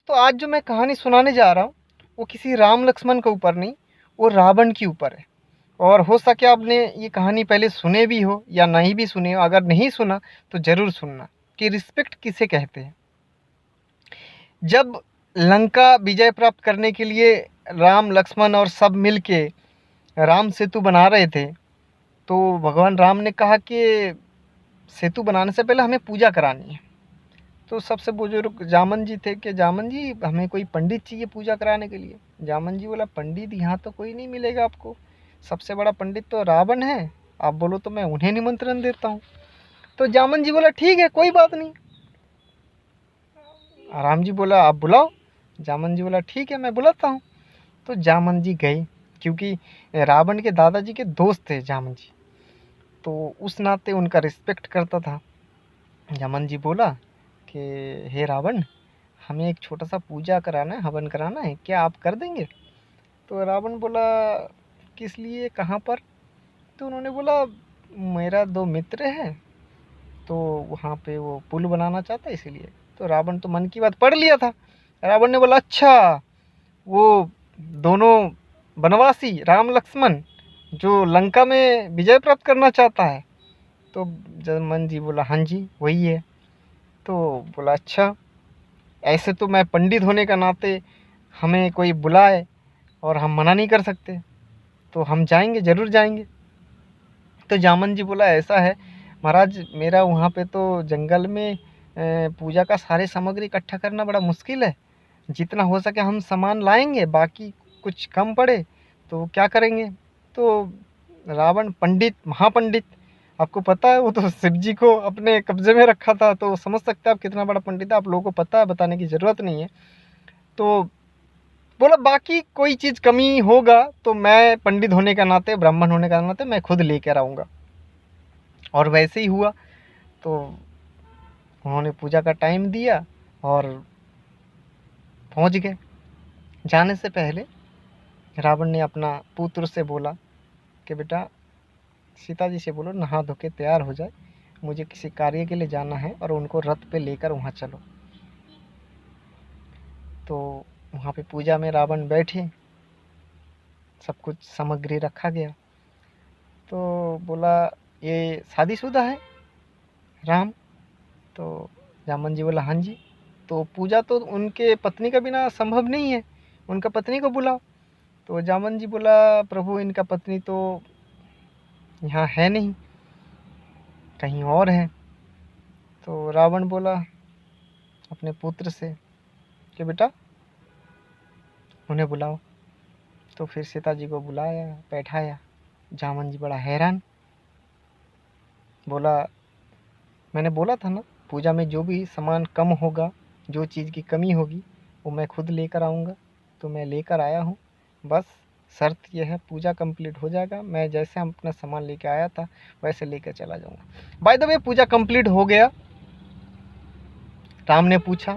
तो आज जो मैं कहानी सुनाने जा रहा हूँ वो किसी राम लक्ष्मण के ऊपर नहीं, वो रावण के ऊपर है। और हो सके आपने ये कहानी पहले सुने भी हो या नहीं भी सुने हो। अगर नहीं सुना तो ज़रूर सुनना कि रिस्पेक्ट किसे कहते हैं। जब लंका विजय प्राप्त करने के लिए राम लक्ष्मण और सब मिल के राम सेतु बना रहे थे, तो भगवान राम ने कहा कि सेतु बनाने से पहले हमें पूजा करानी है। तो सबसे बुजुर्ग जामन जी थे कि जामन जी हमें कोई पंडित चाहिए पूजा कराने के लिए। जामन जी बोला, पंडित यहाँ तो कोई नहीं मिलेगा आपको, सबसे बड़ा पंडित तो रावण है, आप बोलो तो मैं उन्हें निमंत्रण देता हूँ। तो जामन जी बोला, ठीक है कोई बात नहीं। राम जी बोला, आप बुलाओ। जामन जी बोला, ठीक है मैं बुलाता हूँ। तो जामन जी गए, क्योंकि रावण के दादाजी के दोस्त थे जामन जी, तो उस नाते उनका रिस्पेक्ट करता था। जामन जी बोला कि हे रावण, हमें एक छोटा सा पूजा कराना है, हवन कराना है, क्या आप कर देंगे? तो रावण बोला, किस लिए, कहाँ पर? तो उन्होंने बोला, मेरा दो मित्र है, तो वहाँ पे वो पुल बनाना चाहता है इसीलिए। तो रावण तो मन की बात पढ़ लिया था। रावण ने बोला, अच्छा वो दोनों वनवासी राम लक्ष्मण जो लंका में विजय प्राप्त करना चाहता है? तो जामन जी बोला, हाँ जी वही है। तो बोला, अच्छा ऐसे तो मैं पंडित होने का नाते हमें कोई बुलाए और हम मना नहीं कर सकते, तो हम जाएंगे, ज़रूर जाएंगे। तो जामन जी बोला, ऐसा है महाराज, मेरा वहाँ पे तो जंगल में पूजा का सारे सामग्री इकट्ठा करना बड़ा मुश्किल है, जितना हो सके हम सामान लाएंगे, बाकी कुछ कम पड़े तो क्या करेंगे? तो रावण पंडित, महापंडित, आपको पता है वो तो शिव जी को अपने कब्जे में रखा था, तो समझ सकते हैं आप कितना बड़ा पंडित है, आप लोगों को पता है, बताने की ज़रूरत नहीं है। तो बोला, बाकी कोई चीज़ कमी होगा तो मैं पंडित होने का नाते, ब्राह्मण होने का नाते मैं खुद लेकर आऊँगा। और वैसे ही हुआ। तो उन्होंने पूजा का टाइम दिया और पहुँच गए। जाने से पहले रावण ने अपना पुत्र से बोला कि बेटा सीता जी से बोलो नहा धो के तैयार हो जाए, मुझे किसी कार्य के लिए जाना है और उनको रथ पे लेकर वहाँ चलो। तो वहाँ पे पूजा में रावण बैठे, सब कुछ सामग्री रखा गया। तो बोला, ये शादीशुदा है राम? तो जामन जी बोला, हाँ जी। तो पूजा तो उनके पत्नी का बिना संभव नहीं है, उनका पत्नी को बुलाओ। तो जामन जी बोला, प्रभु इनका पत्नी तो यहाँ है नहीं, कहीं और है। तो रावण बोला अपने पुत्र से कि बेटा उन्हें बुलाओ। तो फिर सीता जी को बुलाया, बैठाया। जामन जी बड़ा हैरान, बोला, मैंने बोला था ना पूजा में जो भी सामान कम होगा, जो चीज़ की कमी होगी वो मैं खुद लेकर आऊँगा। तो मैं लेकर आया हूँ, बस शर्त यह है पूजा कंप्लीट हो जाएगा, मैं जैसे हम अपना सामान लेके आया था वैसे लेकर चला जाऊँगा। By the way puja complete हो गया। राम ने पूछा,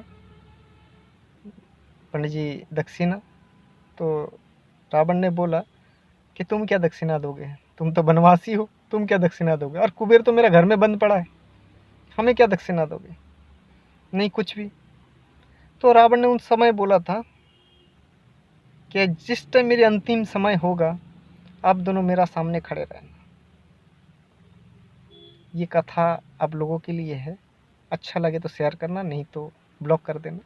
पंडित जी दक्षिणा? तो रावण ने बोला कि तुम क्या दक्षिणा दोगे, तुम तो वनवासी हो, तुम क्या दक्षिणा दोगे, और कुबेर तो मेरा घर में बंद पड़ा है, हमें क्या दक्षिणा दोगे? नहीं कुछ भी। तो रावण ने उस समय बोला था कि जिस टाइम मेरी अंतिम समय होगा आप दोनों मेरा सामने खड़े रहना। ये कथा आप लोगों के लिए है, अच्छा लगे तो शेयर करना, नहीं तो ब्लॉक कर देना।